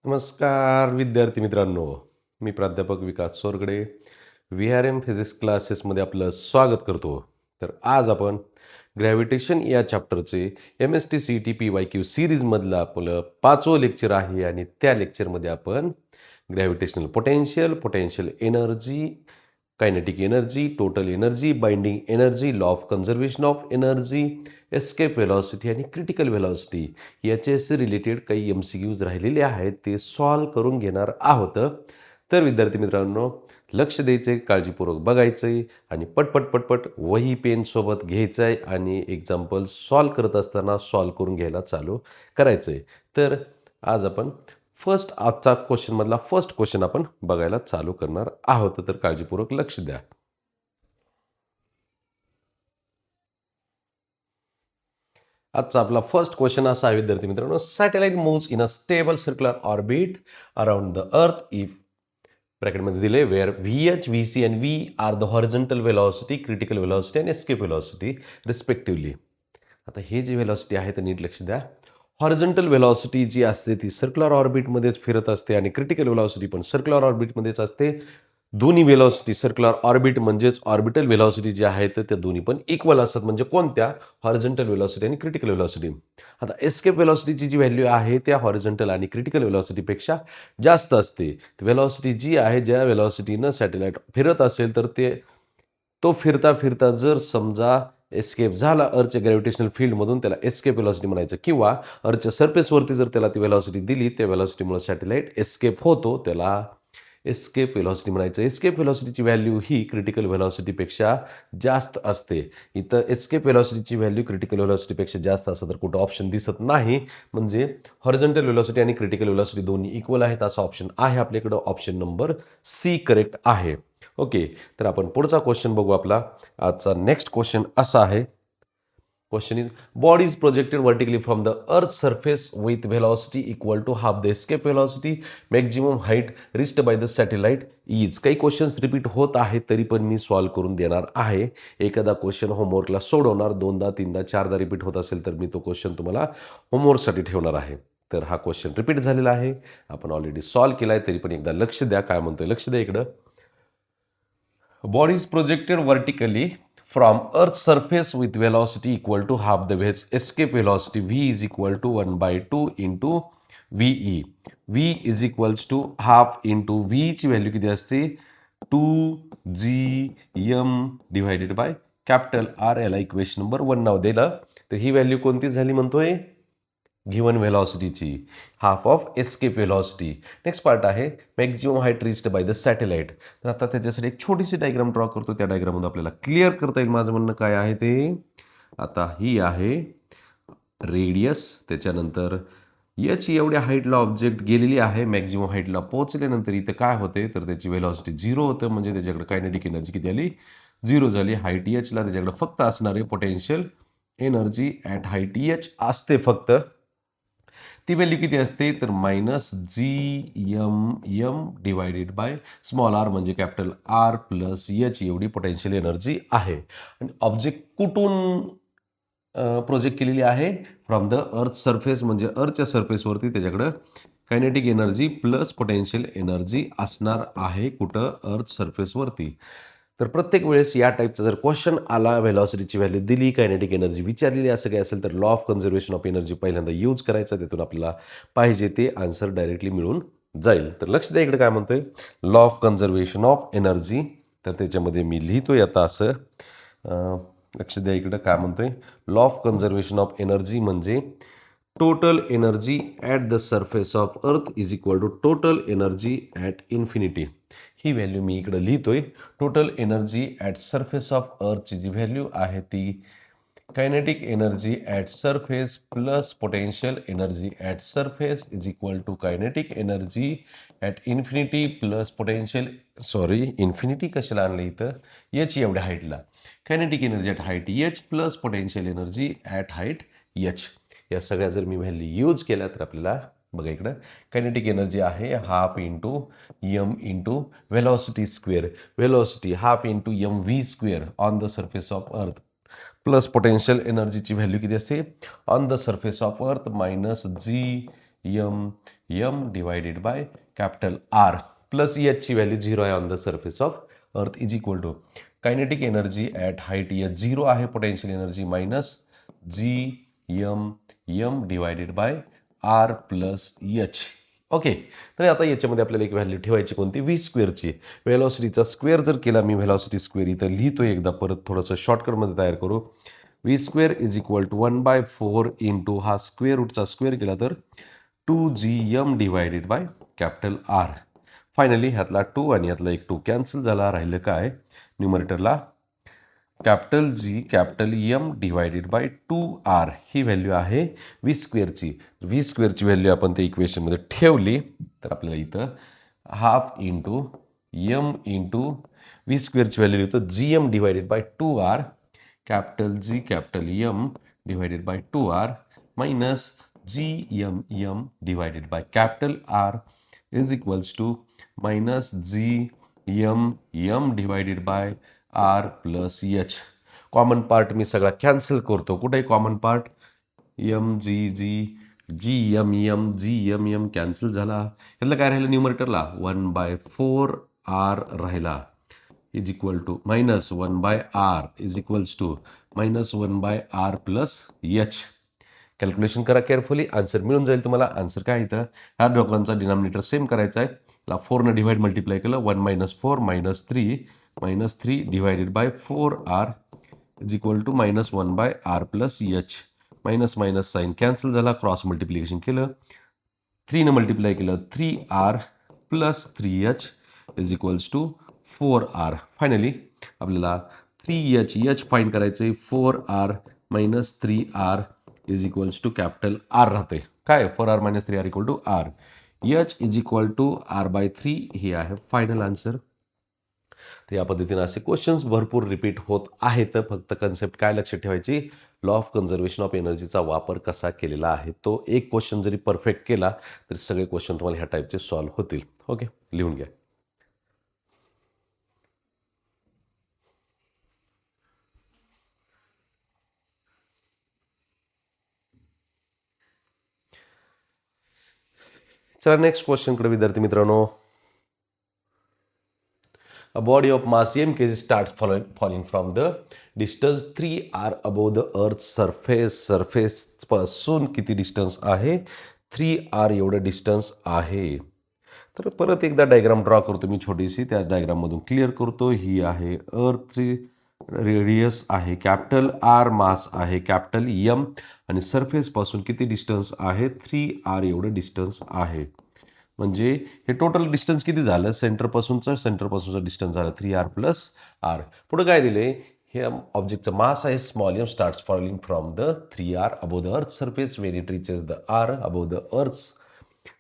नमस्कार विद्यार्थी मित्रांनो, मी प्राध्यापक विकास सोरगडे VRM फिजिक्स क्लासेसमध्ये आपलं स्वागत करतो. तर आज आपण ग्रॅव्हिटेशन या चॅप्टरचे MST CET PYQ सिरीजमधलं आपलं 5वं लेक्चर आहे आणि त्या लेक्चरमध्ये आपण gravitational potential energy, kinetic energy, total energy, binding energy, law of conservation of energy, escape velocity आणि क्रिटिकल वेलॉसिटी याच्याशी रिलेटेड काही MCQs राहिलेले आहेत ते सॉल्व करून घेणार आहोत. तर विद्यार्थी मित्रांनो, लक्ष द्यायचं आहे, काळजीपूर्वक बघायचं आहे आणि पटपट वही पेन सोबत घ्यायचं आहे आणि एक्झाम्पल सॉल्व करत असताना सॉल्व करून घ्यायला चालू करायचं आहे. तर आज आपण आजचा क्वेश्चनमधला फर्स्ट क्वेश्चन आपण बघायला चालू करणार आहोत. तर काळजीपूर्वक लक्ष द्या. आजचा आपला फर्स्ट क्वेश्चन असा आहे विद्यार्थी मित्रांनो, satellite moves in a stable circular orbit around the earth if ब्रॅकेटमध्ये दिले where VH, VC and V are the horizontal velocity, critical velocity and escape velocity respectively. आता हे जे वेलॉसिटी आहे ते नीट लक्ष द्या. हॉरिझॉन्टल वेलॉसिटी जी असते ती सर्क्युलर ऑर्बिटमध्येच फिरत असते आणि क्रिटिकल वेलॉसिटी पण सर्क्युलर ऑर्बिटमध्येच असते. दोन्ही वेलॉसिटी सर्क्युलर ऑर्बिट म्हणजेच ऑर्बिटल वेलॉसिटी जी आहे तर त्या दोन्ही पण इक्वल असतात. म्हणजे कोणत्या? हॉरिझॉन्टल वेलॉसिटी आणि क्रिटिकल वेलॉसिटी. आता एस्केप वेलॉसिटीची जी व्हॅल्यू आहे त्या हॉरिझॉन्टल आणि क्रिटिकल वेलॉसिटीपेक्षा जास्त असते. वेलॉसिटी जी आहे, ज्या वेलॉसिटीनं सॅटेलाइट फिरत असेल तर तो फिरता जर समजा एस्केप झाला अर्थच्या ग्रॅव्हिटेशनल फील्डमधून, त्याला एस्केप वेलॉसिटी म्हणायचं. किंवा अर्थच्या सरफेसवरती जर त्याला ती वेलॉसिटी दिली, त्या वेलॉसिटीमुळे सॅटेलाइट एस्केप होतो, त्याला एस्केप वेलॉसिटी म्हणायचं. एस्केप वेलॉसिटीची व्हॅल्यू ही क्रिटिकल वेलॉसिटीपेक्षा जास्त असते. इथं एस्केप वेलॉसिटीची व्हॅल्यू क्रिटिकल वेलॉसिटीपेक्षा जास्त असं तर कुठं ऑप्शन दिसत नाही. म्हणजे हॉरिझॉन्टल वेलॉसिटी आणि क्रिटिकल वेलॉसिटी दोन्ही इक्वल आहेत असा ऑप्शन आहे आपल्याकडं. ऑप्शन नंबर C करेक्ट आहे. ओके, तर आपण पुढचा क्वेश्चन बघू. आपला आजचा नेक्स्ट क्वेश्चन असा आहे. Question is, body is projected vertically from the Earth's surface with velocity equal to half the escape velocity. Maximum height reached by the satellite is. काही क्वेश्चन्स रिपीट होत आहेत तरी पण मी सॉल्व करून देणार आहे. एखादा क्वेश्चन होमवर्कला सोडवणार, 2दा 3दा 4दा रिपीट होत असेल तर मी तो क्वेश्चन तुम्हाला होमवर्कसाठी ठेवणार आहे. तर हा क्वेश्चन रिपीट झालेला आहे, आपण ऑलरेडी सॉल्व केला आहे, तरी पण एकदा लक्ष द्या काय म्हणतोय. लक्ष द्या इकडं. Body is projected vertically from Earth's surface with velocity equal to half the escape velocity. V is equal to 1/2 into VE. V is equals to half into V ची व्हॅल्यू किती असते? 2gm divided by capital R. याला equation number 1 नाव दिलं. तर ही value कोणती झाली म्हणतोय? गिवन वेलॉसिटीची, half of escape velocity. Next part आहे maximum height reached by the satellite. तर आता त्याच्यासाठी एक छोटीशी डायग्राम ड्रॉ करतो. त्या डायग्राममध्ये आपल्याला क्लिअर करता येईल माझं म्हणणं काय आहे ते. आता ही आहे रेडियस, त्याच्यानंतर याची एवढ्या हाईटला ऑब्जेक्ट गेलेली आहे. मॅक्झिमम हाईटला पोहोचल्यानंतर इथं काय होते तर त्याची वेलॉसिटी 0 होतं. म्हणजे त्याच्याकडे कायनेटिक एनर्जी किती आली? 0 झाली. हाईट Hला त्याच्याकडे फक्त असणारे potential energy at height H असते फक्त. ती व्हॅल्यू किती असते तर -GMM divided by small r म्हणजे कॅपिटल R प्लस H एवढी पोटेन्शियल एनर्जी आहे. आणि ऑब्जेक्ट कुठून प्रोजेक्ट केलेली आहे? From the earth surface. म्हणजे अर्थच्या सरफेसवरती त्याच्याकडं kinetic energy plus potential energy असणार आहे. कुठं? अर्थ सरफेसवरती. तर प्रत्येक वेळेस या टाईपचा जर क्वेश्चन आला, व्हेलॉसिटीची व्हॅल्यू दिली, कायनेटिक एनर्जी विचारलेली असं काही असेल तर law of conservation of energy पहिल्यांदा यूज करायचा. त्यातून आपल्याला पाहिजे ते आन्सर डायरेक्टली मिळून जाईल. तर लक्ष द्या इकडे काय म्हणतोय, law of conservation of energy. तर त्याच्यामध्ये मी लिहितोय आता असं. लक्ष द्या इकडं काय म्हणतोय. Law of conservation of energy म्हणजे total energy at the surface of earth is equal to total energy at infinity. ही व्हॅल्यू मी इकडं लिहितोय. Total energy at surface of अर्थची जी व्हॅल्यू आहे ती kinetic energy at surface plus potential energy at surface is equal to kinetic energy at infinity plus infinity कशाला आणलं इथं? H एवढ्या हाईटला. Kinetic energy at height H plus potential energy at height H. या सगळ्या जर मी व्हॅल्यू यूज केल्या तर आपल्याला बघा इकडं कायनेटिक एनर्जी आहे half into m into velocity square. Velocity half into mv square on the surface of earth plus potential एनर्जीची व्हॅल्यू किती असते? On the surface of earth -GMV M M divided by capital R plus ची value 0 आहे on the surface of earth is equal to kinetic energy at height H 0 आहे, potential energy minus M divided by R plus H. Okay, तर आता याच्यामध्ये आपल्याला एक value ठेवायची कोणती, व्ही स्क्वेअरची. व्हेलॉसिटीचा स्क्वेअर जर केला मी, व्हेलॉसिटी स्क्वेअर इथं लिहितो एकदा परत थोडंसं शॉर्टकटमध्ये तयार करू. V square is equal to 1/4 into हा स्क्वेअर रूटचा स्क्वेअर केला तर 2gm divided by capital R. Finally ह्यातला 2 आणि ह्यातला एक 2 कॅन्सल झाला, राहिलं काय न्यूमरेटरला capital G capital M divided by 2r ही व्हॅल्यू आहे व्ही स्क्वेअरची. व्ही स्क्वेअरची व्हॅल्यू आपण त्या इक्वेशनमध्ये ठेवली तर आपल्याला इथं half into M into V स्क्वेअरची व्हॅल्यू लिहितो gm divided by 2r capital G capital M divided by 2r minus gm divided by capital r is equals to minus gm divided by R plus H. Common part मी सगळा cancel करतो. कुठे common part, M G M cancel झाला. यातलं काय राहिलं न्यूमरेटरला 1/4 R राहिला is equal to minus 1/r is equals to minus 1/r plus H. Calculation करा केअरफुली, आन्सर मिळून जाईल तुम्हाला. आन्सर काय इथं ह्या दोघांचा डिनॉमिनेटर सेम करायचा आहे. 4 डिवाइड मल्टिप्लाय केलं 1 - 4 -3 divided by 4r is equal to minus 1/r plus H. Minus minus sign cancel झाला, क्रॉस मल्टिप्लिकेशन केलं 3 मल्टिप्लाय केलं 3r plus 3h is equals to 4r. Finally आपल्याला 3h फाईंड करायचं आहे. 4r minus 3r is equals to capital R राहते. काय 4r minus 3r equal to r. H is equal to r/3 हे आहे final answer. तर या पद्धतीने असे क्वेश्चन्स भरपूर रिपीट होत आहेत. फक्त कन्सेप्ट काय लक्षात ठेवायची, लॉ ऑफ कन्झर्वेशन ऑफ एनर्जीचा वापर कसा केलेला आहे. तो एक क्वेश्चन जरी परफेक्ट केला तरी सगळे क्वेश्चन तुम्हाला ह्या टाईपचे सॉल्व्ह होतील. ओके, लिहून घ्या. चला नेक्स्ट क्वेश्चनकडे विद्यार्थी मित्रांनो. A body of mass m kg starts falling from the distance 3r above the earth surface पासून किती डिस्टन्स आहे, 3r एवढं डिस्टन्स आहे. तर परत एकदा डायग्राम ड्रॉ करतो मी छोटीशी, त्या डायग्राममधून क्लिअर करतो. ही आहे अर्थची रेडियस आहे कॅपिटल आर, मास आहे कॅपिटल एम आणि सरफेसपासून किती डिस्टन्स आहे, 3r एवढं डिस्टन्स आहे. म्हणजे हे टोटल डिस्टन्स किती झालं, सेंटरपासूनचा डिस्टन्स झाला 3r प्लस आर. पुढे काय दिले, हे ऑब्जेक्टचं मास आहे small M starts falling from the 3r above the earth surface when it reaches the r above the earth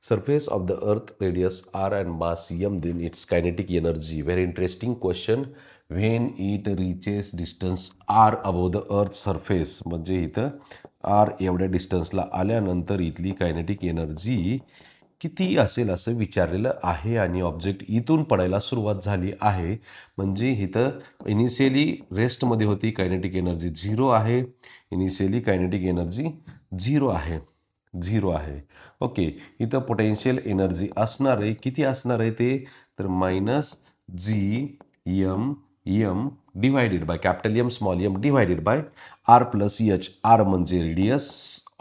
surface of the earth radius r and mass m, then its kinetic energy. Very interesting question. When it reaches distance r above the earth surface, म्हणजे इथं r एवढ्या डिस्टन्सला आल्यानंतर इथली kinetic energy किती असेल असं विचारलेलं आहे आणि ऑब्जेक्ट इथून पडायला सुरुवात झाली आहे. म्हणजे इथं इनिशियली रेस्टमध्ये होती, कायनेटिक एनर्जी 0 आहे. इनिशियली कायनेटिक एनर्जी 0 आहे. ओके, इथं पोटेन्शियल एनर्जी असणार आहे, किती असणार आहे ते, तर minus GM divided by capital M small M divided by R plus H. R म्हणजे रेडियस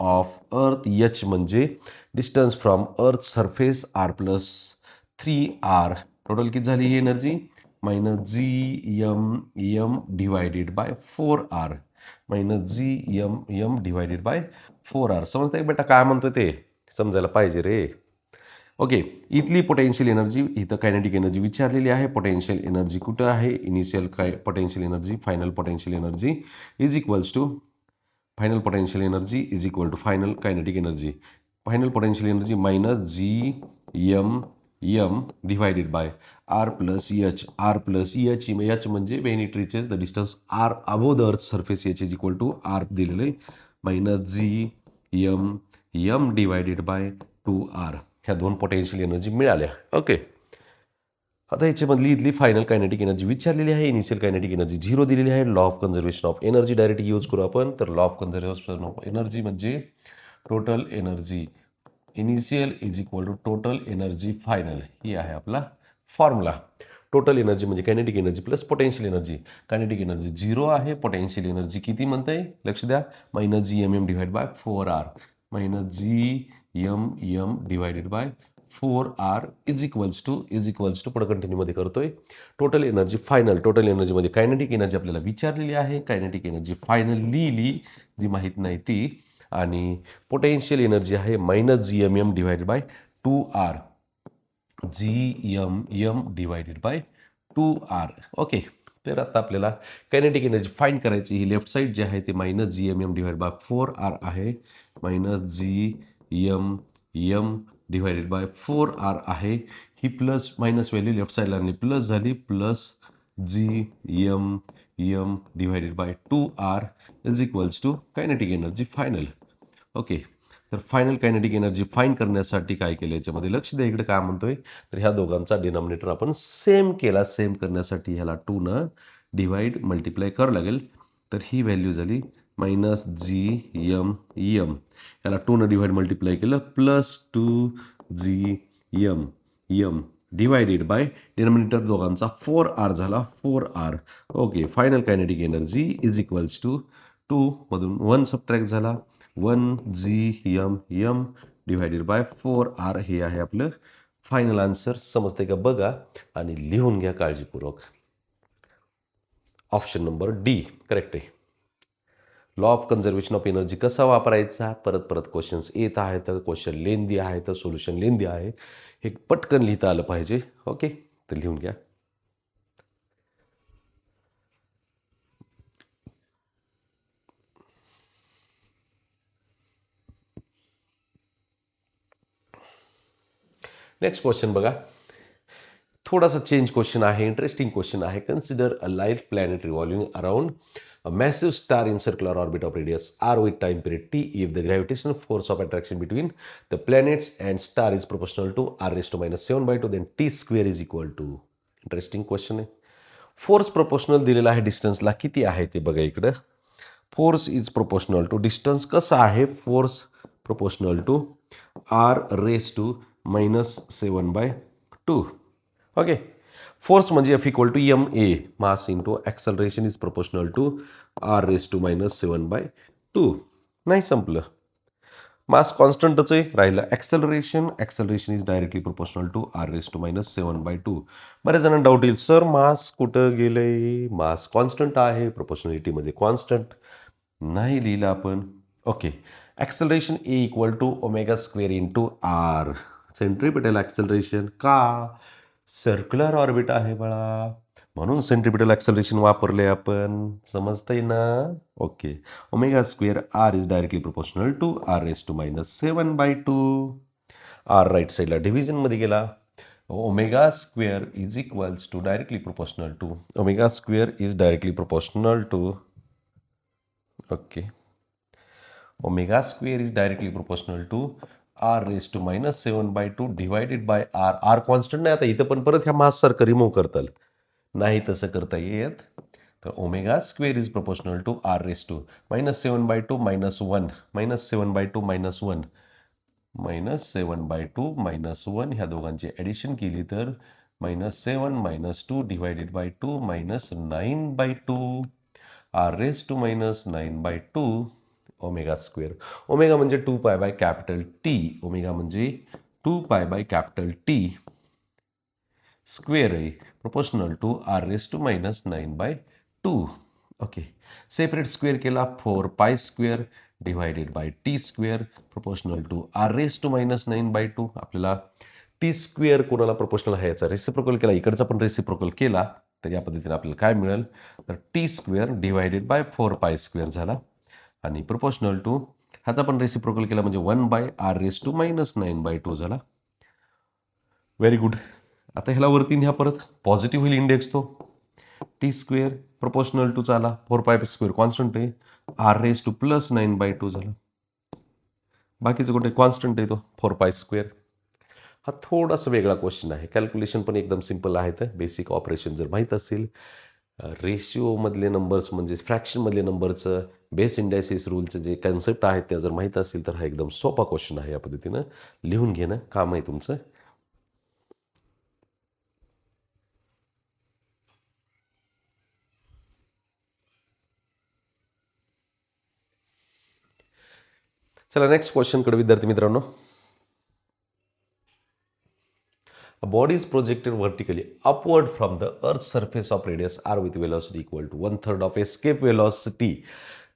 ऑफ अर्थ, एच म्हणजे distance from earth surface, R plus 3r. Total किती झाली ही energy, minus GM divided by 4r minus GM divided by 4r. समजतं बेटा काय म्हणतोय ते, समजायला पाहिजे रे. ओके, इथली पोटेन्शियल एनर्जी, इथं कायनेटिक एनर्जी विचारलेली आहे. पोटेन्शियल एनर्जी कुठं आहे, initial potential energy, final potential energy is equals to final potential energy is equal to final kinetic energy. Final potential energy minus GM divided by R plus H. R plus H म्हणजे when it reaches the distance R above the earth surface, H is equal to R दिलेलं आहे minus GM divided by 2r. ह्या दोन potential energy मिळाल्या. Okay, आता याच्यामधली इथली final kinetic energy विचारलेली आहे. इनिशियल कायनेटिक एनर्जी 0 दिलेली आहे. Law of conservation of energy direct use करू आपण. तर law of conservation of energy म्हणजे total energy initial is equal to total energy final. ही आहे आपला फॉर्म्युला. टोटल एनर्जी म्हणजे kinetic energy plus potential energy. Kinetic energy 0 आहे. Potential energy किती म्हणता येईल लक्ष द्या, minus G M M divide by 4R. Minus G M M divided by 4R is equals to पुढे कंटिन्यूमध्ये करतोय. Total energy final. टोटल एनर्जीमध्ये कायनेटिक एनर्जी आपल्याला विचारलेली आहे. कायनेटिक एनर्जी फायनल लिहिली जी माहीत नाही ती. आणि पोटेन्शियल एनर्जी आहे minus G M M divided by 2R. G M M divided by 2R. Okay. तर आता आपल्याला कायनेटिक एनर्जी फाइंड करायची. ही लेफ्ट साईड जी आहे ते minus G M M divide by 4R आहे. Minus G M M divided by 4R आहे. ही प्लस मायनस व्हॅल्यू लेफ्ट साईडला आणली प्लस झाली. Plus G M M divided by 2R is equals to kinetic energy final. Okay. तर final kinetic energy find करण्यासाठी काय केलं याच्यामध्ये लक्ष द्या. इकडे काय म्हणतोय तर ह्या दोघांचा डिनॉमिनेटर आपण सेम केला. सेम करण्यासाठी ह्याला 2 डिवाइड मल्टिप्लाय करावं लागेल. तर ही व्हॅल्यू झाली मायनस जी एम एम. याला 2 डिवाइड मल्टिप्लाय केलं plus 2 G M M divided by denominator दोघांचा 4R झाला 4R. Okay. Final kinetic energy is equals to 2 मधून 1 सबट्रॅक्ट झाला 1 G M M divided by 4R. हे आहे आपलं फायनल आन्सर. समजते का बघा आणि लिहून घ्या काळजीपूर्वक. ऑप्शन नंबर डी करेक्ट आहे. Law of conservation of energy कसा वापरायचा. परत परत क्वेश्चन्स येत आहेत. क्वेश्चन लेंदी आहे तर सोल्युशन लेंदी आहे. हे पटकन लिहिता आलं पाहिजे. ओके. तर लिहून घ्या. नेक्स्ट क्वेश्चन बघा. थोडासा चेंज क्वेश्चन आहे. इंटरेस्टिंग क्वेश्चन आहे. Consider a light planet revolving around a massive star in circular orbit of radius r with time period t if the gravitational force of attraction between the planets and star is proportional to r raised to minus 7/2 then t square is equal to. Interesting question आहे. Force proportional दिलेला आहे डिस्टन्सला. किती आहे ते बघा इकडं. Force is proportional to distance. कसं आहे force proportional to r raised to minus 7/2. Okay. Force म्हणजे F equal to M A mass into acceleration is proportional to R raise to minus 7/2. नाही संपलं. मास कॉन्स्टंटच आहे राहिलं acceleration is directly proportional to R raise to minus 7/2. बऱ्याच जणांना doubt येईल sir मास कुठं गेलंय. मास कॉन्स्टंट आहे. प्रोपोर्शनॅलिटीमध्ये कॉन्स्टंट नाही लिहिलं आपण. Okay. Acceleration A equal to omega square into R. Centripetal acceleration का सर्क्युलर ऑर्बिट आहे बाळा म्हणून सेंट्रिपिटल ॲक्सलरेशन वापरले आपण. समजतंय ना. Okay. Omega square R is directly proportional to R raise to minus 7/2. R right साईडला डिव्हिजनमध्ये गेला. Omega square is equals to directly proportional to omega square is directly proportional to okay omega square is directly proportional to R raise to minus 7/2 divided by R. R constant नाही. आता इथं पण परत ह्या माससारखं remove करताल नाही तसं करता येत. तर omega square is proportional to R raise to minus 7/2 minus 1 minus 7/2 minus 1 minus 7/2 minus 1 ह्या दोघांची ॲडिशन केली तर minus 7 minus 2 divided by 2 minus 9/2 R raise to minus 9/2 omega square. Omega म्हणजे 2π बाय कॅपिटल टी. ओमेगा म्हणजे 2π by capital T square आहे proportional to R raise to minus 9/2. Okay. Separate square केला 4π square divided by T square proportional to R raise to minus 9/2. आपल्याला T square कोणाला proportional आहे याचा reciprocal केला. इकडचा पण रेसिप्रोकल केला तर या पद्धतीने आपल्याला काय मिळेल तर T square divided by 4π square झाला आणि प्रोपोर्शनल टू ह्याचा पण रेसिप्रोकल केला म्हणजे 1/r रेस टू मायनस 9/2 झाला. Very good. आता ह्याला वरती न्या परत पॉझिटिव्ह होईल इंडेक्स तो. टी स्क्वेअर प्रोपोर्शनल टू चाला 4π स्क्वेअर कॉन्स्टंट आहे आर रेस टू प्लस 9/2 झाला. बाकीचं कुठे कॉन्स्टंट आहे तो 4π स्क्वेअर. हा थोडासा वेगळा क्वेश्चन आहे. कॅल्क्युलेशन पण एकदम सिम्पल आहे. तर बेसिक ऑपरेशन जर माहीत असेल रेशिओमधले नंबर्स म्हणजे फ्रॅक्शनमधले नंबरचं बेस इंडायसिस रूलचं जे कन्सेप्ट आहेत त्या जर माहीत असतील तर हा एकदम सोपा क्वेश्चन आहे. या पद्धतीनं लिहून घेणं काम आहे तुमचं. चला नेक्स्ट क्वेश्चनकडे विद्यार्थी मित्रांनो. A body is projected vertically upward from the Earth's surface of radius r with velocity equal to 1/3 of escape velocity.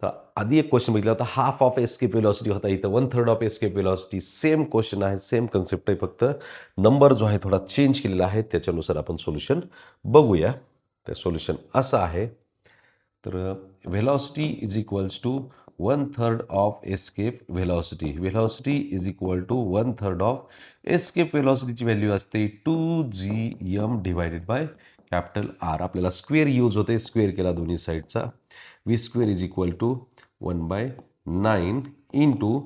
तर आधी एक क्वेश्चन बघितला होता, हाफ ऑफ एस्केप वेलॉसिटी होता, इथं 1/3 of escape velocity. Same question आहे, सेम कन्सेप्ट आहे, फक्त नंबर जो आहे थोडा चेंज केलेला आहे. त्याच्यानुसार आपण सोल्युशन बघूया. तर सोल्युशन असं आहे. तर velocity is equals to 1/3 of escape velocity. Velocity is equal to 1/3 of escape व्हेलॉसिटीची व्हॅल्यू असते 2gm divided by capital R. आपल्याला स्क्वेअर यूज होते, स्क्वेअर केला दोन्ही साईडचा. V square is equal to 1/9 into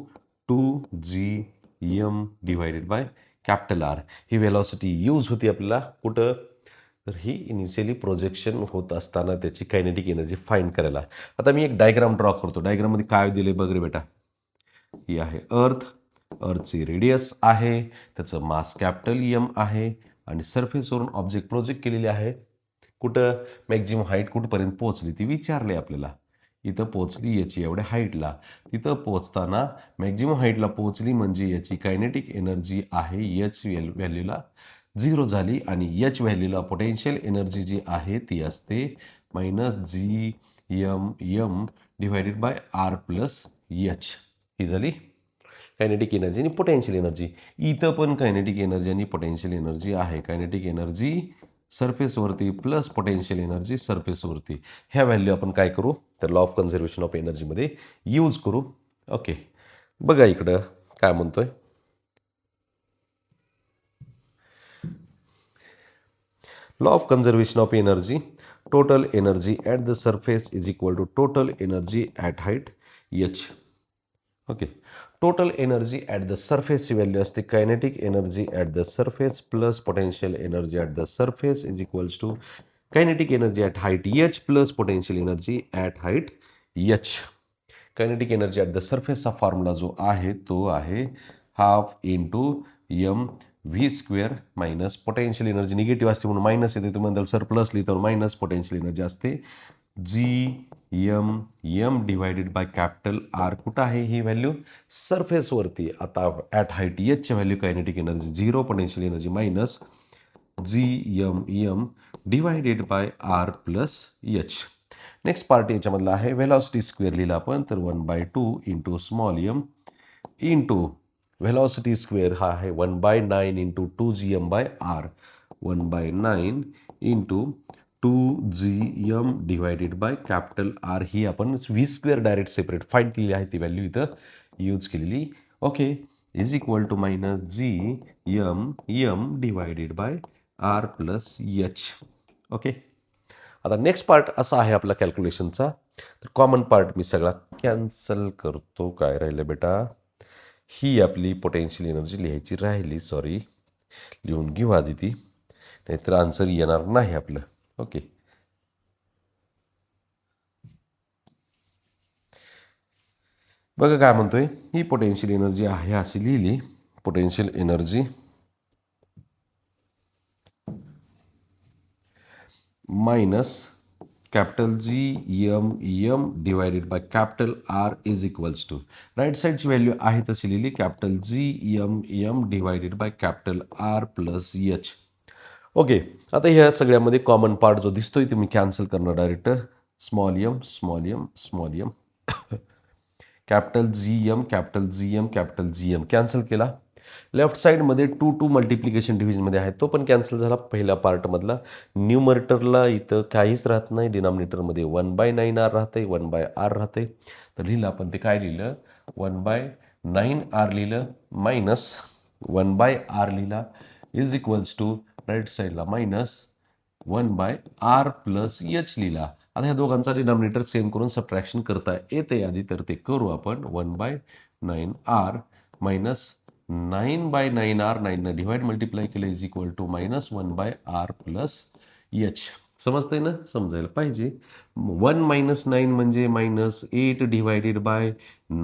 2gm divided by capital R. ही velocity use होती आपल्याला कुठं, तर ही इनिशियली प्रोजेक्शन होत असताना त्याची कायनेटिक एनर्जी फाइंड करायला. आता मी एक डायग्राम ड्रॉ करतो. डायग्राममध्ये काय दिले बघ रे बेटा. ही आहे अर्थची रेडियस आहे, त्याचं मास कॅपिटल एम आहे आणि सरफेसवरून ऑब्जेक्ट प्रोजेक्ट केलेली आहे. कुठं मॅक्झिमम हाईट कुठपर्यंत पोहोचली ती विचारली आपल्याला. इथं पोहोचली याची एवढ्या हाईटला. तिथं पोहोचताना मॅक्झिमम हाईटला पोहोचली म्हणजे याची कायनेटिक एनर्जी आहे एच व्हॅल्यूला 0 झाली आणि एच व्हॅल्यूला पोटेन्शियल एनर्जी जी आहे ती असते -GM divided by R plus H. ही झाली कायनेटिक एनर्जी आणि पोटेन्शियल एनर्जी. इथं पण कायनेटिक एनर्जी आणि पोटेन्शियल एनर्जी आहे. कायनेटिक एनर्जी सरफेसवरती प्लस पोटेन्शियल एनर्जी सरफेसवरती. ह्या व्हॅल्यू आपण काय करू तर लॉ ऑफ कन्झर्वेशन ऑफ एनर्जीमध्ये यूज करू. ओके, बघा इकडं काय म्हणतोय. Law of conservation of energy, total energy at the surface is equal to total energy at height h. Okay, total energy at the surface value असते kinetic energy at the surface plus potential energy at the surface is equals to kinetic energy at height h plus potential energy at height h. kinetic energy at the surface चा formula जो आहे तो आहे half into M V square minus potential energy negative असते म्हणून minus येते. तुम्ही म्हणताल सर प्लस लिहितो, मायनस पोटेन्शियल एनर्जी असते GM divided by capital R. कुठं आहे ही व्हॅल्यू सरफेसवरती. आता ॲट हाईट एचच्या value kinetic energy 0, potential energy minus GM divided by R plus H. Next part याच्यामधला आहे व्हेलॉसिटी स्क्वेअर लिहिला आपण तर 1/2 into small M into velocity square हा आहे 1/9 into 2gm by R. 1/9 into 2gm divided by capital R. ही आपण V square direct separate find केलेली आहे, ती व्हॅल्यू इथं यूज केलेली. Okay, is equal to minus GM divided by R plus H. Okay, आता नेक्स्ट पार्ट असा आहे आपला कॅल्क्युलेशनचा. तर कॉमन पार्ट मी सगळा कॅन्सल करतो. काय राहिलं बेटा, ही आपली पोटेन्शियल एनर्जी लिहायची राहिली. सॉरी, लिहून घेऊ आधी ती, नाहीतर आन्सर येणार नाही आपलं. ओके, बघा काय म्हणतोय. ही पोटेन्शियल एनर्जी आहे अशी लिहिली. Potential energy minus capital GM divided by capital R is equals to right साईडची व्हॅल्यू आहे तशी लिहिली capital GM divided by capital R plus H. Okay, आता ह्या सगळ्यामध्ये कॉमन पार्ट जो दिसतोय ते मी कॅन्सल करणार direct. Small M capital GM cancel केला. लेफ्ट साईडमध्ये 2 मल्टिप्लिकेशन डिव्हिजनमध्ये आहे, तो पण कॅन्सल झाला. पहिल्या पार्टमधला न्यूमरेटरला इथं काहीच राहत नाही. डिनॉमिनेटरमध्ये 1/9R राहते, 1/R राहते. तर लिहिलं आपण ते काय लिहिलं 1/9R लिहिलं मायनस 1/R लिहिला इज इक्वल्स टू राईट साईडला मायनस 1/R प्लस एच लिहिला. आता ह्या दोघांचा डिनॉमिनेटर सेम करून सबट्रॅक्शन करता येते आधी, तर ते करू आपण. 1/9R minus 9/9R 9 divide multiply केलं is equal to minus 1/R plus H. समजतंय ना, समजायला पाहिजे. 1 - 9 म्हणजे -8 divided by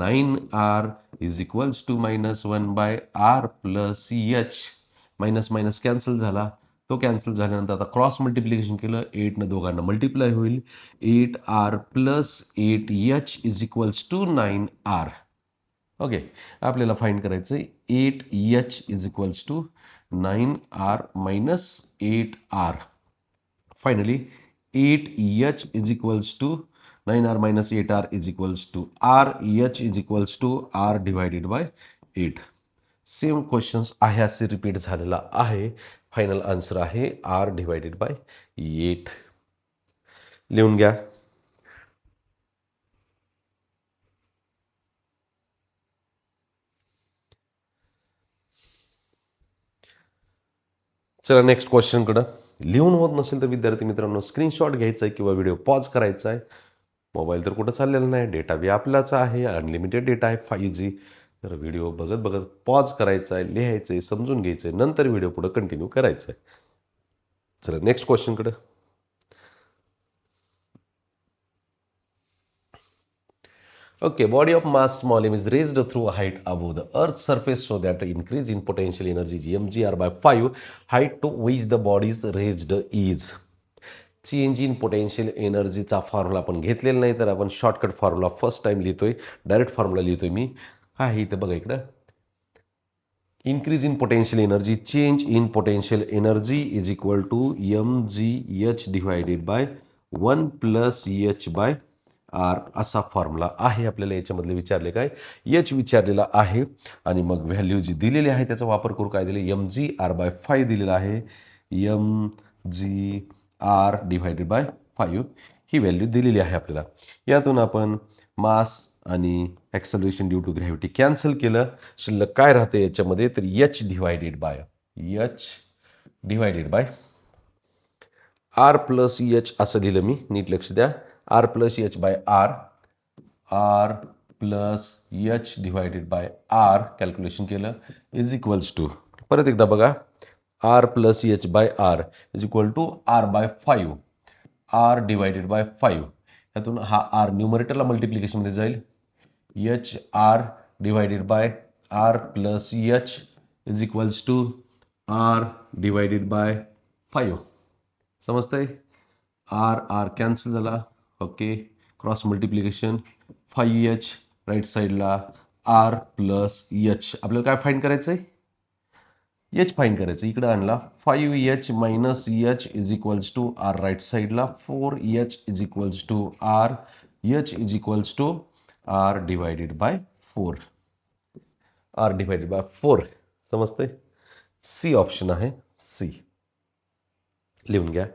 9r is equals to -1/r plus H. Minus minus cancel झाला. तो कॅन्सल झाल्यानंतर आता क्रॉस मल्टिप्लिकेशन केलं, 8 दोघांना मल्टिप्लाय होईल. 8r plus 8h is equals to 9r. Okay, आपल्याला फाइंड करायचं आहे 8h is equals to 9r minus 8r. Finally, 8h is equals to 9r minus 8r is equals to rh is equals to r divided by 8. Same questions आहे असे repeat झालेला आहे. Final answer आहे r divided by 8. लिहून घ्या. चला next क्वेश्चनकडं. लिहून होत नसेल तर विद्यार्थी मित्रांनो स्क्रीनशॉट घ्यायचा आहे किंवा व्हिडिओ पॉज करायचा आहे. मोबाईल तर कुठं चाललेला नाही, डेटा बी आपलाच आहे, अनलिमिटेड डेटा आहे 5G. तर व्हिडिओ बघत बघत पॉज करायचा आहे, लिहायचं आहे, समजून घ्यायचं आहे, नंतर व्हिडिओ पुढं कंटिन्यू करायचं आहे. चला next क्वेश्चनकडं. Okay, body of mass small m is raised through a height above the Earth's surface so that the increase in potential energy is mgr by 5. Height to which the body is raised is. Change in potential एनर्जीचा formula आपण घेतलेला नाही, तर आपण shortcut formula first time लिहितोय. Direct formula लिहितोय मी. काय आहे इथं बघा इकडं. Increase in potential energy, change in potential energy is equal to mgh divided by 1 plus h by R असा फॉर्म्युला आहे. आपल्याला याच्यामधले विचारले काय, एच विचारलेला आहे आणि मग व्हॅल्यू जी दिलेली आहे त्याचा वापर करू. काय दिले, mgr/5 दिलेला आहे. mgr डिवायडेड बाय 5 ही व्हॅल्यू दिलेली आहे आपल्याला. यातून आपण मास आणि acceleration due to gravity cancel केलं. शिल्लक काय राहते याच्यामध्ये, तर H divided by R plus H असं लिहिलं मी. नीट लक्ष द्या. R plus H by R plus H divided by R calculation केलं इज इक्वल्स टू, परत एकदा बघा, R plus H by R is equal to R by 5. R divided by 5. यातून हा आर न्यूमरेटरला मल्टिप्लिकेशनमध्ये जाईल. H R divided by R plus H is equals to R divided by 5. समजतंय. आर आर कॅन्सल झाला. Okay, cross multiplication 5h right साईडला R plus H. आपल्याला काय फाईंड करायचं आहे, एच फाईंड करायचं. इकडं आणला 5h minus H is equals to R right साईडला 4h is equals to R. H is equals to R divided by 4. R divided by 4. समजतंय. सी ऑप्शन आहे, सी. लिहून घ्या.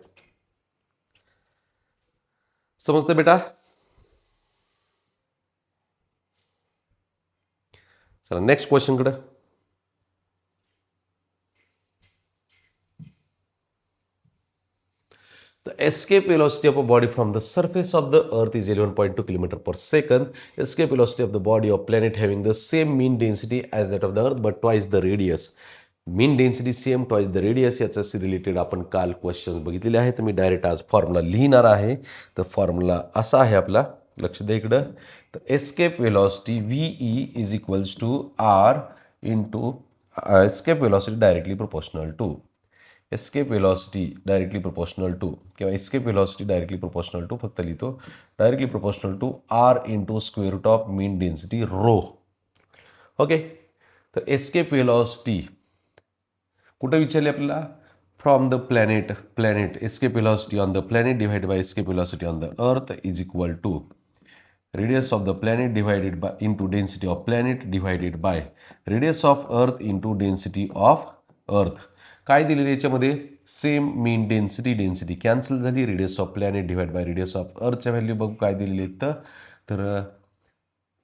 समजते बेटा. चला नेक्स्ट क्वेश्चनकडे. The escape velocity of a body from the surface of the earth is 11.2 km per second. Escape velocity of the body of planet having the same mean density as that of the earth but twice the radius. Mean density same twice the radius याच्याशी related आपण काल questions बघितलेले आहेत. मी direct आज formula लिहिणार आहे. तर formula असा आहे आपला, लक्ष द्या इकडं. तर escape velocity VE is equals to R into escape velocity directly proportional to escape velocity directly proportional to किंवा escape velocity directly proportional to, फक्त लिहितो directly proportional to R into square root of mean density rho. Okay, तर escape velocity कुठं विचारले आपल्याला, from the planet escape velocity on the planet divide by escape velocity on the earth is equal to radius of the planet divided by into density of planet divided by radius of earth into density of earth. काय दिलेलं याच्यामध्ये, same mean density cancel झाली. Radius of planet divide by radius of अर्थच्या value बघू काय दिलेले आहेत. तर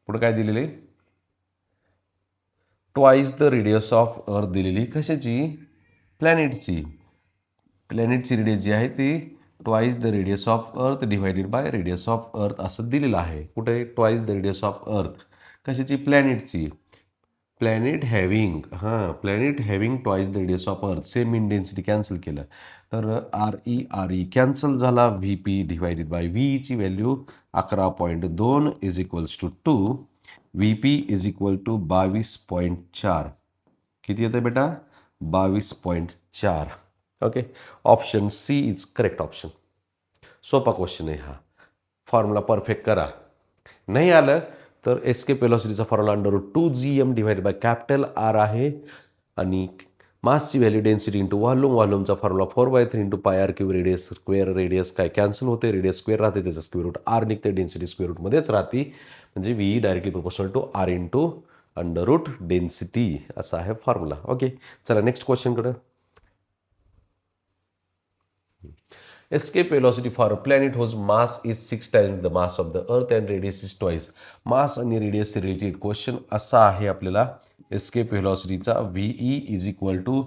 पुढं काय दिलेले, ट्वाईस द रेडियस ऑफ अर्थ दिलेली. कशाची, प्लॅनेटची रेडियस जी आहे ती twice the radius of earth divided by radius of अर्थ असं दिलेलं आहे. कुठे, twice the radius of earth. कशाची, प्लॅनेटची. Planet having twice the radius of earth, same in density cancel केलं तर RE कॅन्सल झाला, VP डिवायडेड बाय VEची value 11.2 is equals to 2, VP is equal to 22.4. किती येतं बेटा? 22.4. Okay, option C is correct option. सोपा क्वेश्चन आहे हा. फॉर्म्युला परफेक्ट करा. नाही आलं तर एस्केप वेलॉसिटीचा formula √2gm divide by capital R आहे आणि मासची value density into व्हॉल्यूमचा formula 4/3 into πr³ radius square. Radius काय कॅन्सल होते, रेडियस स्क्वेअर राहते, त्याचं स्क्वेअर रूट R निघते, डेन्सिटी स्क्वेअर रूटमध्येच राहते, म्हणजे VE directly proportional to R into under root density असा आहे फॉर्म्युला. ओके, चला नेक्स्ट क्वेश्चनकडे. Escape velocity for a planet whose mass is 6 times the mass of the earth and radius is twice. Mass आणि radius related question असा आहे आपल्याला. Escape व्हेलॉसिटीचा VE is equal to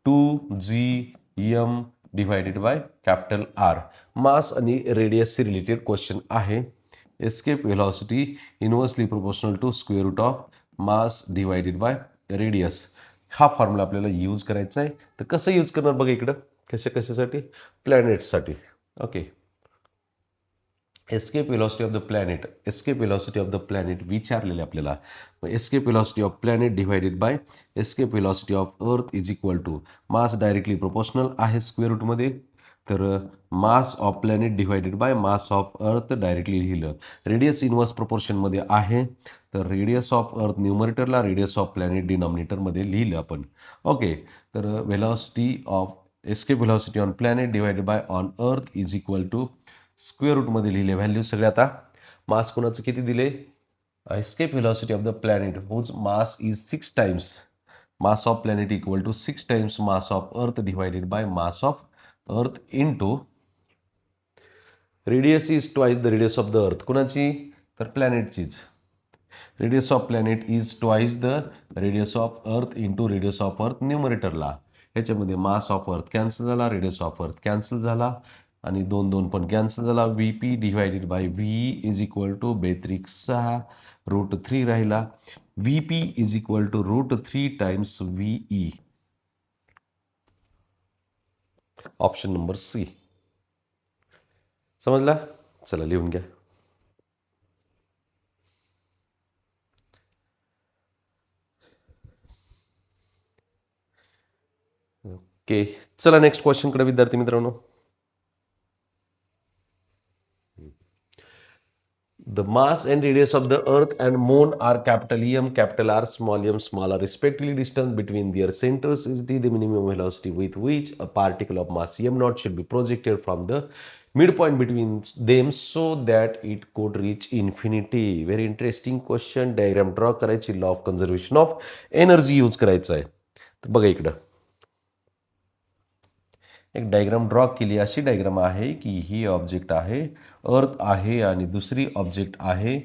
√2gm divided by capital R. Mass आणि रेडियसशी related question आहे. Escape velocity inversely proportional to square root of mass divided by radius. हा formula आपल्याला यूज करायचा आहे. तर कसं यूज करणार बघा इकडं. कशासाठी? प्लॅनेट्ससाठी. Okay, escape velocity of the planet विचारलेले आपल्याला. Escape velocity of planet divided by escape velocity of earth is equal to mass directly proportional आहे स्क्वेअर रूटमध्ये, तर mass of planet divided by mass of earth directly लिहिलं. Radius inverse प्रोपोर्शनमध्ये आहे, तर radius of earth न्यूमरेटरला, radius of planet डिनॉमिनेटरमध्ये लिहिलं आपण. ओके, तर velocity of escape velocity on planet divided by on earth is equal to square रूटमध्ये लिहिले व्हॅल्यू सगळे. आता मास कोणाचं किती दिले? Escape velocity of the planet whose mass is 6 times mass of planet equal to 6 times mass of earth divided by mass of earth into radius is twice the radius of the earth. कोणाची? तर प्लॅनेटचीच. Radius of planet is twice the radius of earth into radius of earth न्यूमरेटरला. ह्याच्यामध्ये mass of earth cancel झाला, radius of earth cancel झाला आणि 2 पण cancel झाला. VP divided by VE is equal to 6 √3 राहिला. VP is equal to √3 times VE. Option number C. समजला? चला लिहून घ्या. ओके, चला नेक्स्ट क्वेश्चनकडे विद्यार्थी मित्रांनो. The mass and radius of the earth and moon are capital EM, capital R, small m, small r respectively. Distance between their centers is the minimum velocity with which a particle of mass m0 should be projected from the midpoint between them so that it could reach infinity. Very interesting question. Diagram draw करायची, law of conservation of energy use करायचा आहे. तर बघा इकडं एक diagram draw केली. अशी diagram आहे की ही ऑब्जेक्ट आहे, अर्थ आहे आणि दुसरी ऑब्जेक्ट आहे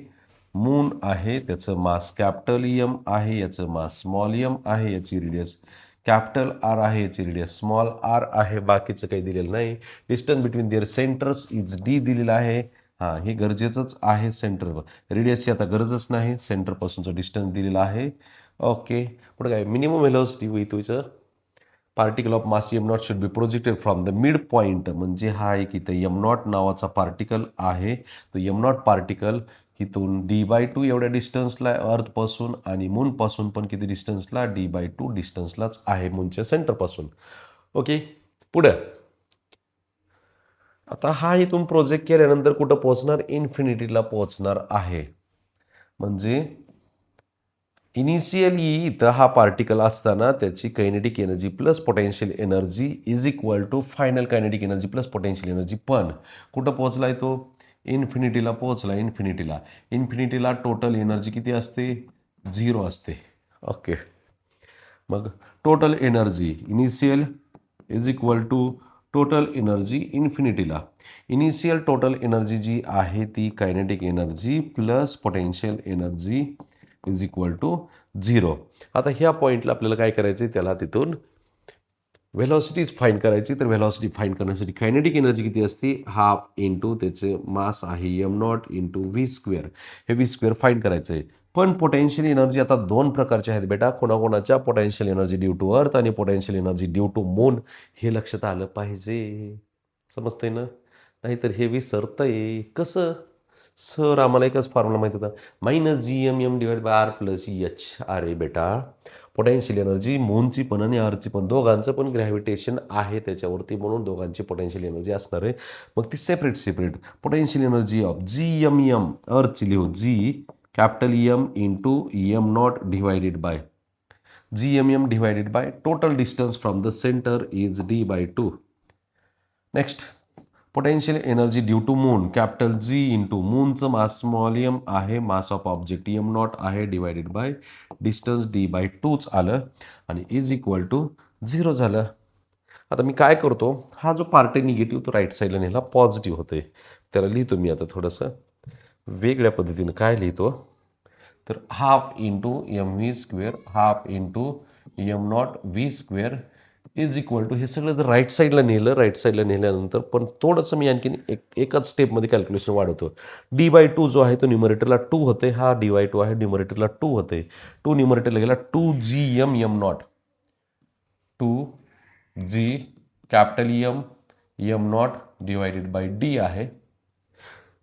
मून आहे. त्याचं मास कॅपिटल EM आहे, याचं मास स्मॉल m आहे, याची रेडियस कॅपिटल R आहे, याची रेडियस स्मॉल r आहे. बाकीचं काही दिलेलं नाही. Distance between their centres is D दिलेलं आहे. हां, हे गरजेचंच आहे. सेंटर रेडियसची आता गरजच नाही, सेंटरपासूनचं डिस्टन्स दिलेलं आहे. ओके, पुढे काय? Minimum velocity with which particle of mass M0 should be projected from the mid point. म्हणजे हा एक इथं M0 नावाचा पार्टिकल आहे. तो M0 पार्टिकल इथून D/2 एवढ्या डिस्टन्सला अर्थपासून आणि मूनपासून पण किती डिस्टन्सला? D/2 डिस्टन्सलाच आहे मूनच्या सेंटरपासून. ओके, पुढं आता हा इथून प्रोजेक्ट केल्यानंतर कुठं पोहोचणार? इन्फिनिटीला पोहोचणार आहे. म्हणजे इनिशियली इथं हा पार्टिकल असताना त्याची kinetic energy plus potential energy is equal to final kinetic energy plus potential energy. पण कुठं पोहोचलाय तो? इन्फिनिटीला पोहोचला. इन्फिनिटीला टोटल एनर्जी किती असते? 0 असते. ओके, मग total energy initial is equal to total energy इन्फिनिटीला. इनिशियल टोटल एनर्जी जी आहे ती kinetic energy plus potential energy is equal to 0. आता ह्या पॉईंटला आपल्याला काय करायचं आहे? त्याला तिथून व्हेलॉसिटीज फाईंड करायची. तर व्हेलॉसिटी फाईंड करण्यासाठी कायनेटिक एनर्जी किती असते? हाफ इंटू त्याचे मास आहे M0 इंटू V². हे V² फाईंड करायचं आहे. पण पोटेन्शियल एनर्जी आता दोन प्रकारच्या आहेत बेटा. कोणाकोणाच्या? Potential energy due to earth आणि potential energy due to moon. हे लक्षात आलं पाहिजे. समजतंय ना? नाहीतर हे विसरतंय. कसं? सर आम्हाला एकच फॉर्म्युला माहिती होता, -GMM डिवाइड बाय R+H. अरे बेटा, पोटेन्शियल एनर्जी मूनची पण आणि अर्थची पण, दोघांचं पण ग्रॅव्हिटेशन आहे त्याच्यावरती, म्हणून दोघांची पोटेन्शियल एनर्जी असणार आहे. मग ती separate potential energy of GMM अर्थची लिहू, M into M0 divided by GMM divided by total distance from the centre is D/2. Next, potential energy due to moon, G into मूनचं मास M आहे, mass of object M0 आहे, divided by distance D/2च आलं आणि is equal to 0 झालं. आता मी काय करतो, हा जो पार्ट आहे निगेटिव्ह तो राईट साईडला नेला, पॉझिटिव्ह होते, त्याला लिहितो मी आता थोडंसं वेगळ्या पद्धतीनं. काय लिहितो तर ½ into mv², ½ into M0v² is equal to, हे सगळं जर राईट साईडला नेल्यानंतर पण थोडंसं मी आणखीन एकच स्टेपमध्ये कॅल्क्युलेशन वाढवतो. D/2 जो आहे तो न्यूमरेटरला 2 होते, हा D/2 आहे, न्यूमरेटरला 2 होते, 2 न्यूमरेटरला गेला 2GM M0, 2G M0 divided by D आहे.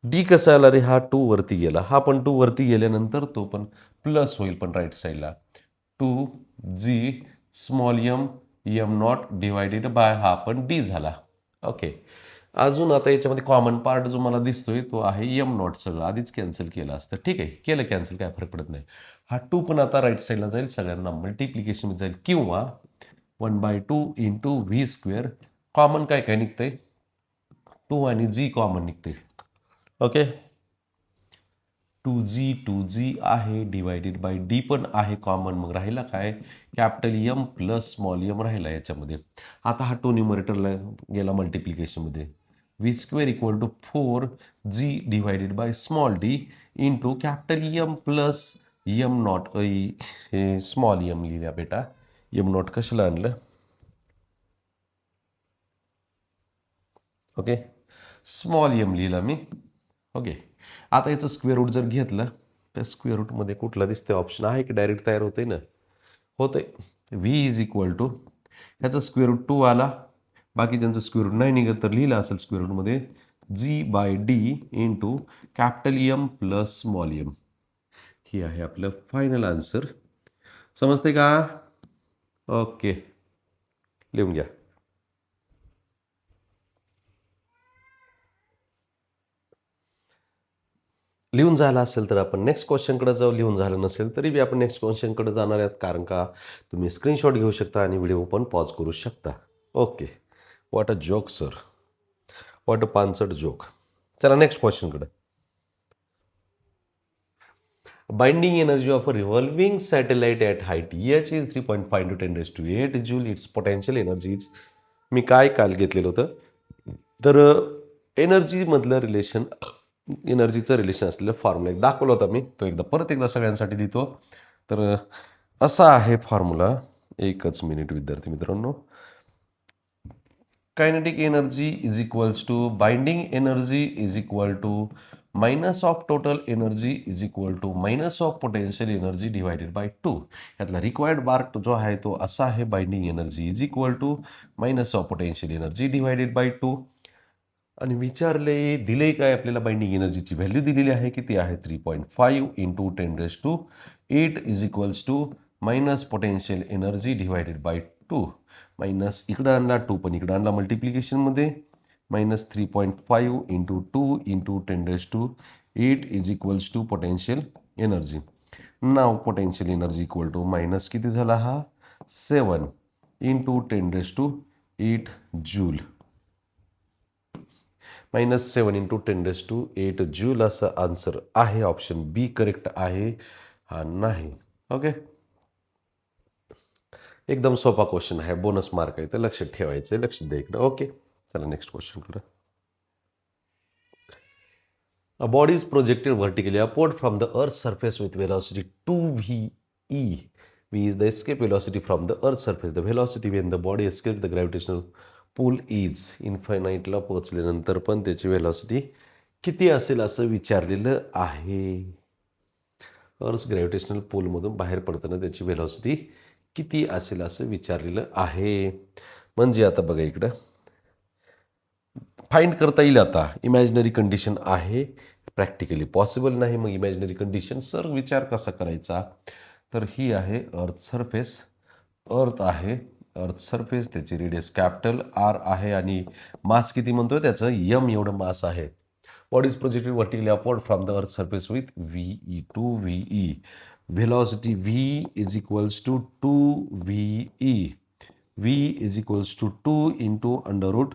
D कसा आला रे, हा 2 वरती गेला, हा पण 2 वरती गेल्यानंतर तो पण प्लस होईल पण राईट साईडला, 2G M0 डिवायडेड बाय, हा पण D झाला. ओके, अजून आता याच्यामध्ये कॉमन पार्ट जो मला दिसतोय तो आहे M0, सगळं आधीच कॅन्सल केलं असतं. ठीक आहे, केलं कॅन्सल, काय फरक पडत नाही. हा 2 पण आता राईट साईडला जाईल, सगळ्यांना मल्टिप्लिकेशन जाईल, किंवा 1/2 इंटू V². कॉमन काय काय निघतंय, 2 आणि G कॉमन निघते. ओके, 2G आहे, डिवायडेड बाय D पण आहे कॉमन, मग राहिला काय, M प्लस M राहिला याच्यामध्ये. आता हा 2 न्यूमरेटरला गेला मल्टिप्लिकेशनमध्ये, V² equal to 4G divided by d into M plus M0. हे स्मॉल m लिहिल्या बेटा, M0 कशाला आणलं. ओके, स्मॉल m लिहिला मी. ओके, आता याचं स्क्वेअर रूट जर घेतलं तर स्क्वेअर रूटमध्ये कुठला दिसतंय ऑप्शन आहे की डायरेक्ट तयार होते ना, होते. V इज इक्वल टू, ह्याचा स्क्वेअर रूट 2 आला, बाकी ज्यांचं स्क्वेअर रूट नाही निघत तर लिहिलं असेल स्क्वेअर रूटमध्ये G/D into M plus m. ही आहे आपलं फायनल आन्सर. समजते का? ओके, लिहून घ्या. लिहून झालं असेल तर आपण नेक्स्ट क्वेश्चनकडे जाऊ, लिहून झालं नसेल तरी बी आपण नेक्स्ट क्वेश्चनकडे जाणार आहेत, कारण का तुम्ही स्क्रीनशॉट घेऊ शकता आणि व्हिडिओ पण पॉज करू शकता. Okay, what a joke sir, what a पानसट जोक. चला नेक्स्ट क्वेश्चनकडे. Binding energy of a revolving satellite at height H is 3.5 × 10⁸ joule. Its potential energy is. मी काय काल घेतलेलं होतं तर एनर्जीमधलं रिलेशन, एनर्जीचं रिलेशन असलेलं फॉर्म्युला एक दाखवला होता मी, तो परत एकदा सगळ्यांसाठी लिहितो. तर असा आहे फॉर्म्युला, एकच मिनिट विद्यार्थी मित्रांनो. Kinetic energy is equals to binding energy is equal to minus of total energy is equal to minus of potential energy divided by 2. यातला रिक्वायर्ड पार्ट जो आहे तो असा आहे, binding energy is equal to minus of potential energy divided by 2. आणि विचारले दिले काय आपल्याला, बाइंडिंग एनर्जीची व्हॅल्यू दिलेली आहे, किती आहे 3.5 into 10⁸ is equals to minus potential energy divided by 2. Minus इकडं आणला, 2 पण इकडं आणला मल्टिप्लिकेशनमध्ये, minus 3.5 into 2 into 10⁸ is equals to potential energy. नाव potential energy equal to minus किती झाला हा, 7 इंटू 10⁸ जूल. -7 इंटू 10⁸ जूल असं आन्सर आहे. ऑप्शन बी करेक्ट आहे, हा नाही. ओके, एकदम सोपा क्वेश्चन आहे, बोनस मार्क आहे, तर लक्षात ठेवायचं आहे, लक्ष द्या इकडं. ओके, चला next क्वेश्चनकडं. A body is projected vertically upward from the Earth's surface with velocity 2v e. V is the escape velocity from the Earth's surface. The velocity when the body escapes the gravitational pull is. इन्फायनाईटला पोहोचल्यानंतर पण त्याची velocity किती असेल असं विचारलेलं आहे. अर्थ gravitational पोलमधून बाहेर पडताना त्याची व्हेलॉसिटी किती असेल असं विचारलेलं आहे. म्हणजे आता बघा इकडं फाइंड करता येईल. आता इमॅजिनरी कंडिशन आहे, प्रॅक्टिकली पॉसिबल नाही. मग इमॅजिनरी कंडिशन सर विचार कसा करायचा, तर ही आहे अर्थ सरफेस. अर्थ आहे, अर्थ सरफेस, त्याची रेडियस कॅपिटल आर आहे आणि मास किती म्हणतोय त्याचं यम एवढं मास आहे. What is projected vertically upward from the Earth's surface with VE, 2VE. Velocity V is equals to 2VE. V is equals to 2 into under root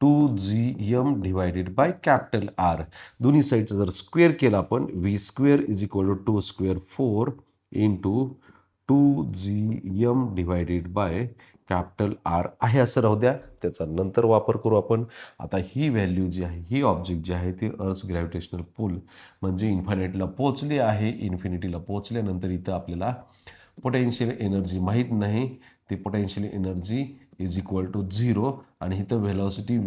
2gm divided by capital R. दोन्ही साईडचं जर square केला आपण, V square is equal to 2 square 4 into 2gm divided by capital R आहे असं राहू द्या, त्याचा नंतर वापर करू आपण. आता ही व्हॅल्यू जी आहे, ही ऑब्जेक्ट जी आहे ती अर्थ ग्रॅव्हिटेशनल पुल म्हणजे इन्फायनाईटला पोचली आहे. इन्फिनिटीला पोचल्यानंतर इथं आपल्याला पोटेन्शियल एनर्जी माहीत नाही, ती potential energy is equal to 0 आणि इथं व्हेलॉसिटी